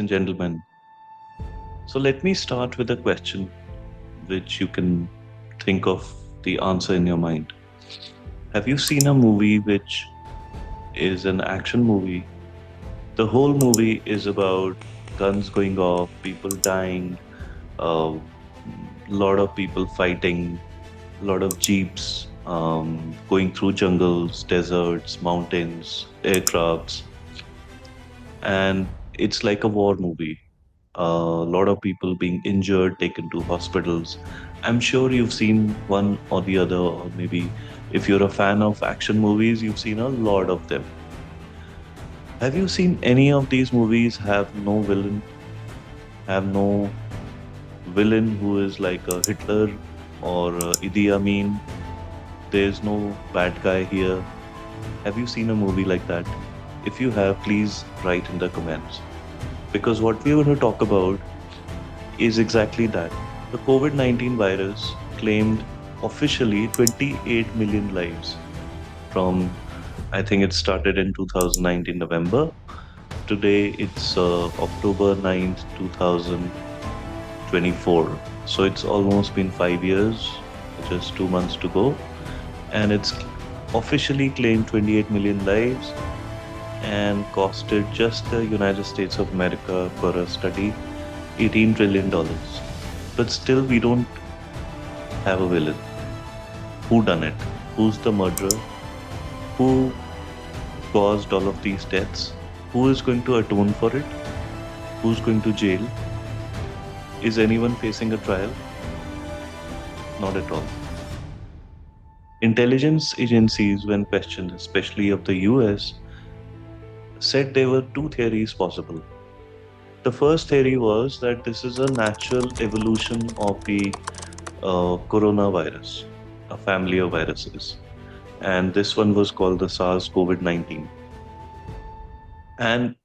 and gentlemen. So let me start with a question which you can think of the answer in your mind. Have you seen a movie which is an action movie? The whole movie is about guns going off, people dying, a lot of people fighting, a lot of jeeps going through jungles, deserts, mountains, aircrafts, and it's like a war movie. A lot of people being injured, taken to hospitals. I'm sure you've seen one or the other, or maybe if you're a fan of action movies, you've seen a lot of them. Have you seen any of these movies have no villain who is like a Hitler or Idi Amin? There's no bad guy here. Have you seen a movie like that? If you have, please write in the comments. Because what we're going to talk about is exactly that. The COVID 19 virus claimed officially 28 million lives from, I think it started in 2019 November. Today it's October 9th, 2024. So it's almost been 5 years, just 2 months to go. And it's officially claimed 28 million lives and costed just the United States of America, for a study, $18 trillion. But still, we don't have a villain. Who done it? Who's the murderer? Who caused all of these deaths? Who is going to atone for it? Who's going to jail? Is anyone facing a trial? Not at all. Intelligence agencies, when questioned, especially of the US, said there were two theories possible. The first theory was that this is a natural evolution of the coronavirus, a family of viruses. And this one was called the SARS COVID 19. And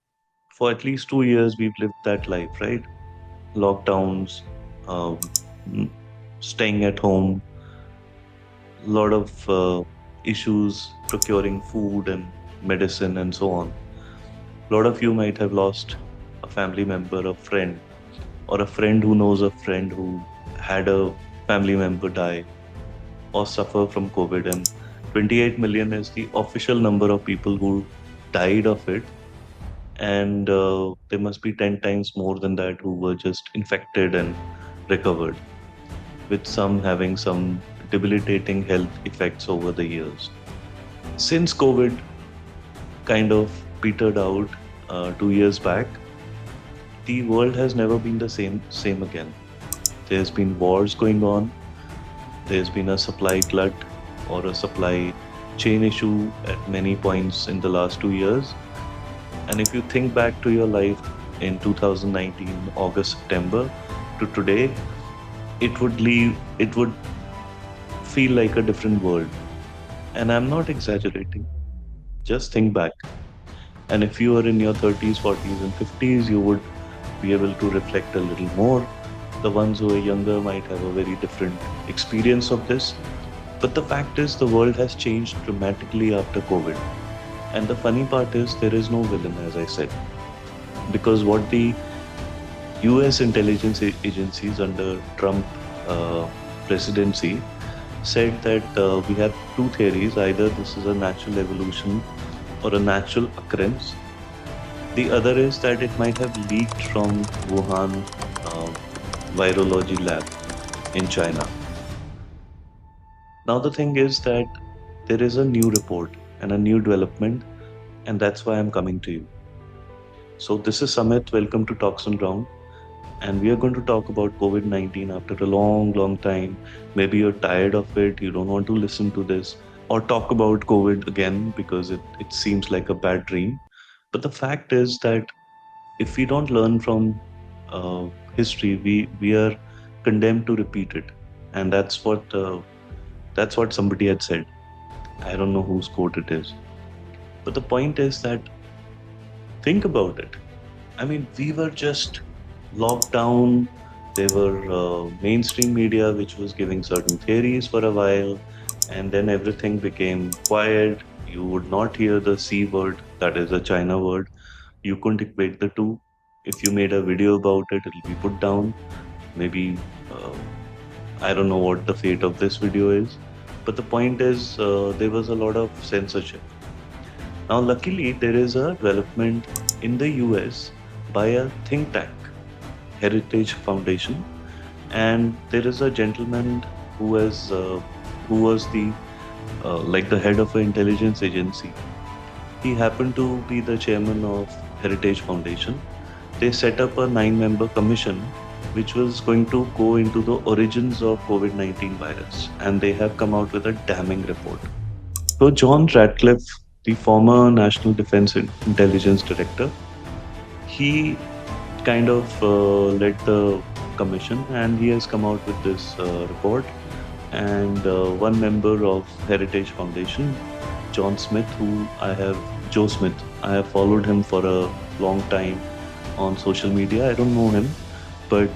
for at least 2 years, we've lived that life, right? Lockdowns, um, staying at home, a lot of issues procuring food and medicine and so on. A lot of you might have lost a family member, a friend, or a friend who knows a friend who had a family member die or suffer from COVID. And 28 million is the official number of people who died of it. And there must be 10 times more than that who were just infected and recovered, with some having some debilitating health effects over the years. Since COVID kind of petered out 2 years back, the world has never been the same again. There's been wars going on. There's been a supply glut or a supply chain issue at many points in the last 2 years. And if you think back to your life in 2019, August, September to today, it would feel like a different world. And I'm not exaggerating. Just think back. And if you are in your 30s, 40s, and 50s, you would be able to reflect a little more. The ones who are younger might have a very different experience of this. But the fact is, the world has changed dramatically after COVID. And the funny part is, there is no villain, as I said. Because what the US intelligence agencies under Trump presidency said that we have two theories. Either this is a natural evolution or a natural occurrence. The other is that it might have leaked from Wuhan uh, virology lab in China. Now, the thing is that there is a new report and a new development, and that's why I'm coming to you. So, this is Samit. Welcome to TalksonGround. And we are going to talk about COVID 19 after a long, long time. Maybe you're tired of it, you don't want to listen to this, or talk about COVID again because it seems like a bad dream. But the fact is that if we don't learn from history, we are condemned to repeat it. And that's what somebody had said. I don't know whose quote it is. But the point is that think about it. I mean, we were just locked down. There were mainstream media which was giving certain theories for a while, and then everything became quiet. You would not hear the C word, that is a China word. You couldn't equate the two. If you made a video about it, it'll be put down. Maybe I don't know what the fate of this video is, but the point is there was a lot of censorship. Now, luckily, there is a development in the US by a think tank, Heritage Foundation, and there is a gentleman who has who was the like the head of an intelligence agency. He happened to be the chairman of Heritage Foundation. They set up a 9-member commission which was going to go into the origins of COVID-19 virus, and they have come out with a damning report. So John Ratcliffe, the former National Defense Intelligence Director, he kind of led the commission, and he has come out with this report. And one member of Heritage Foundation, John Smith, Joe Smith, I have followed him for a long time on social media. I don't know him, but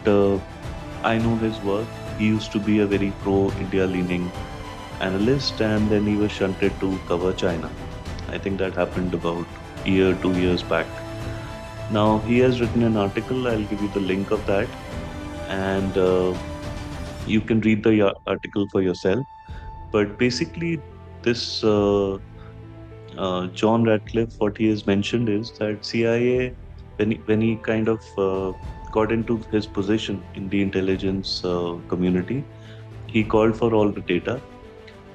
I know his work. He used to be a very pro-India leaning analyst, and then he was shunted to cover China. I think that happened about a year, 2 years back. Now he has written an article. I'll give you the link of that, and you can read the article for yourself. But basically, this John Ratcliffe, what he has mentioned is that CIA, when he kind of got into his position in the intelligence community, he called for all the data.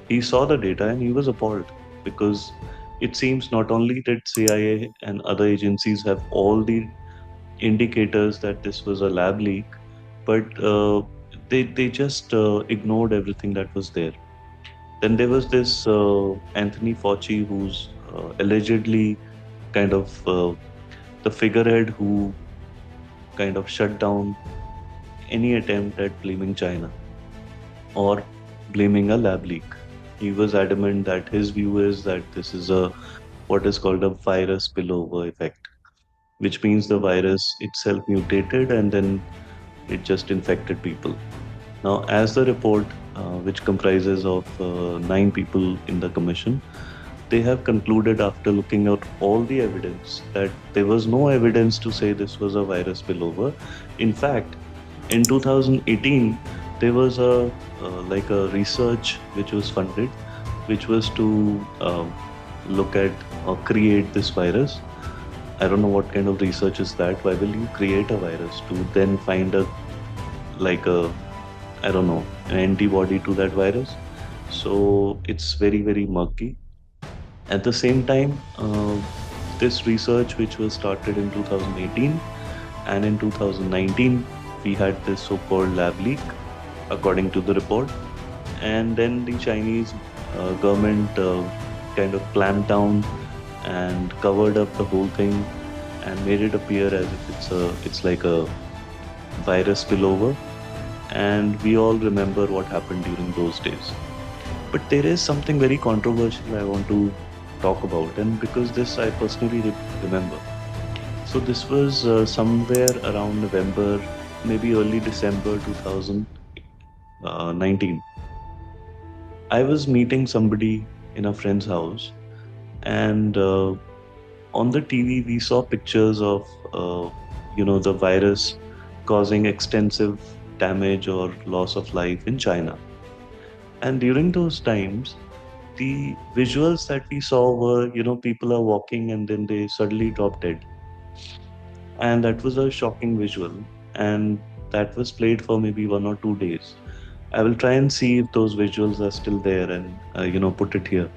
He saw the data and he was appalled because it seems not only did CIA and other agencies have all the indicators that this was a lab leak, but they just ignored everything that was there. Then there was this Anthony Fauci, who's allegedly kind of the figurehead who kind of shut down any attempt at blaming China or blaming a lab leak. He was adamant that his view is that this is a what is called a virus spillover effect, which means the virus itself mutated and then it just infected people. Now, as the report, which comprises of 9 people in the commission, they have concluded after looking at all the evidence that there was no evidence to say this was a virus spillover. In fact, in 2018, there was a like a research which was funded, which was to look at or create this virus. I don't know what kind of research is that. Why will you create a virus to then find a like a I don't know an antibody to that virus? So it's very very murky. At the same time, this research, which was started in 2018, and in 2019, we had this so-called lab leak, according to the report. And then the Chinese government kind of clamped down and covered up the whole thing and made it appear as if it's like a virus spillover. And we all remember what happened during those days. But there is something very controversial I want to talk about, and because this I personally remember. So this was somewhere around November, maybe early December 2019. I was meeting somebody in a friend's house, and on the TV we saw pictures of the virus causing extensive damage or loss of life in China. And during those times, the visuals that we saw were, people are walking and then they suddenly drop dead. And that was a shocking visual. And that was played for maybe 1 or 2 days. I will try and see if those visuals are still there and, put it here.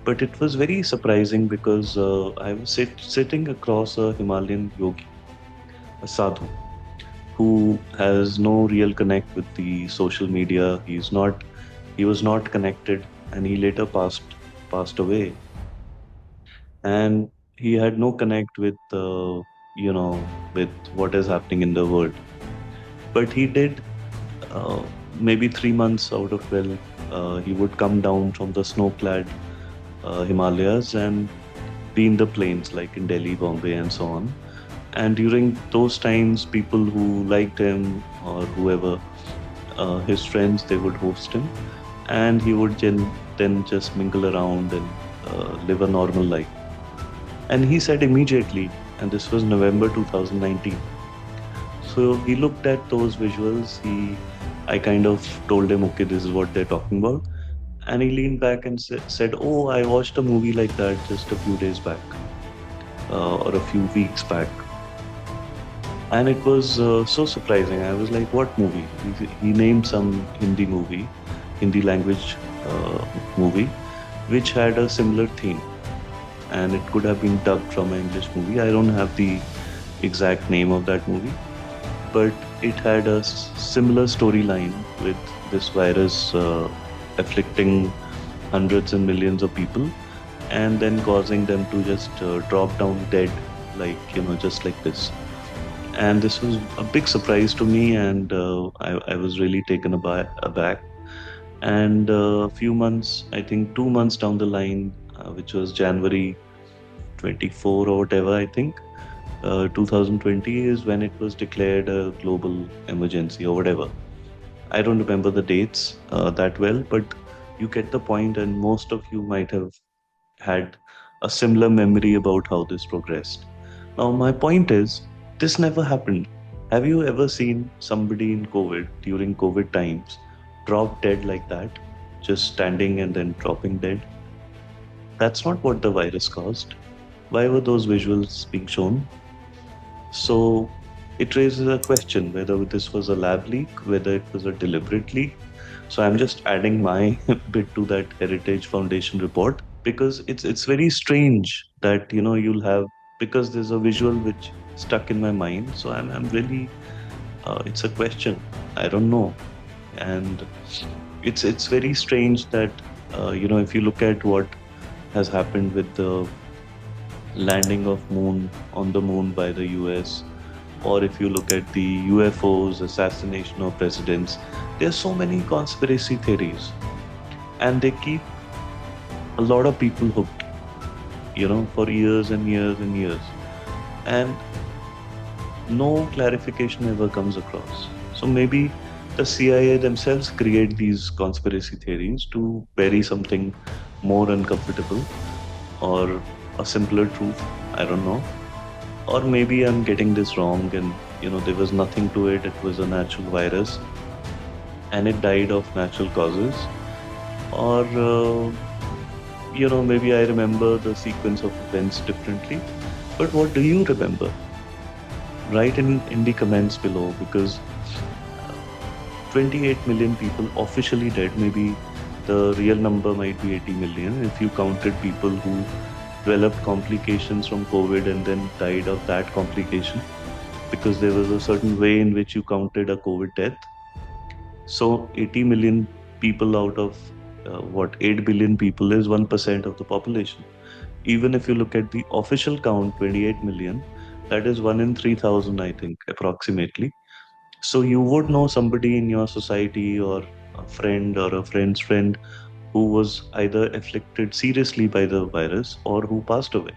But it was very surprising because I was sitting across a Himalayan yogi, a sadhu, who has no real connect with the social media. He was not connected, and he later passed away. And he had no connect with with what is happening in the world. But he did uh, maybe 3 months out of 12. He would come down from the snow-clad Himalayas and be in the plains, like in Delhi, Bombay, and so on. And during those times, people who liked him or whoever, his friends, they would host him, and he would then just mingle around and live a normal life. And he said immediately and this was November 2019. So he looked at those visuals. I kind of told him, okay, this is what they're talking about. And he leaned back and said, oh, I watched a movie like that just a few days back, or a few weeks back. And it was so surprising. I was like, what movie? He named some Hindi language movie, which had a similar theme. And it could have been dubbed from an English movie. I don't have the exact name of that movie, but it had a similar storyline with this virus afflicting hundreds and millions of people and then causing them to just drop down dead, like, just like this. And this was a big surprise to me, and I was really taken aback. And a few months, I think 2 months down the line, which was January 24 or whatever, I think, 2020 is when it was declared a global emergency or whatever. I don't remember the dates that well, but you get the point, and most of you might have had a similar memory about how this progressed. Now, my point is, this never happened. Have you ever seen somebody in COVID, during COVID times, drop dead like that, just standing and then dropping dead? That's not what the virus caused. Why were those visuals being shown? So it raises a question whether this was a lab leak, whether it was a deliberate leak. So I'm just adding my bit to that Heritage Foundation report, because it's very strange that you'll have, because there's a visual which stuck in my mind. So I'm really, it's a question. I don't know. And it's very strange that if you look at what has happened with the landing of moon on the moon by the US, or if you look at the UFOs, assassination of presidents, there are so many conspiracy theories, and they keep a lot of people hooked, for years and years and years, and no clarification ever comes across. So maybe the CIA themselves create these conspiracy theories to bury something more uncomfortable, or a simpler truth. I don't know. Or maybe I'm getting this wrong, and there was nothing to it. It was a natural virus and it died of natural causes. Or maybe I remember the sequence of events differently. But what do you remember? Write in the comments below, because 28 million people officially dead. Maybe the real number might be 80 million if you counted people who developed complications from COVID and then died of that complication, because there was a certain way in which you counted a COVID death. So 80 million people out of 8 billion people is 1% of the population. Even if you look at the official count, 28 million, that is 1 in 3,000, I think, approximately. So you would know somebody in your society, or a friend or a friend's friend, who was either afflicted seriously by the virus or who passed away.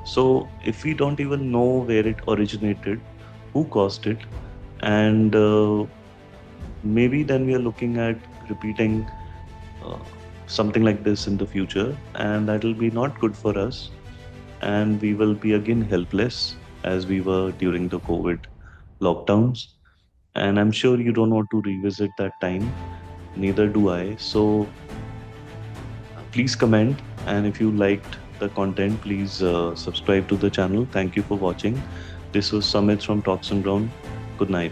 So if we don't even know where it originated, who caused it, and maybe then we are looking at repeating uh, something like this in the future, and that will be not good for us, and we will be again helpless as we were during the COVID lockdowns. And I'm sure you don't want to revisit that time, neither do I. So please comment, and if you liked the content, please subscribe to the channel. Thank you for watching. This was Sumit from Talks on Ground. Good night.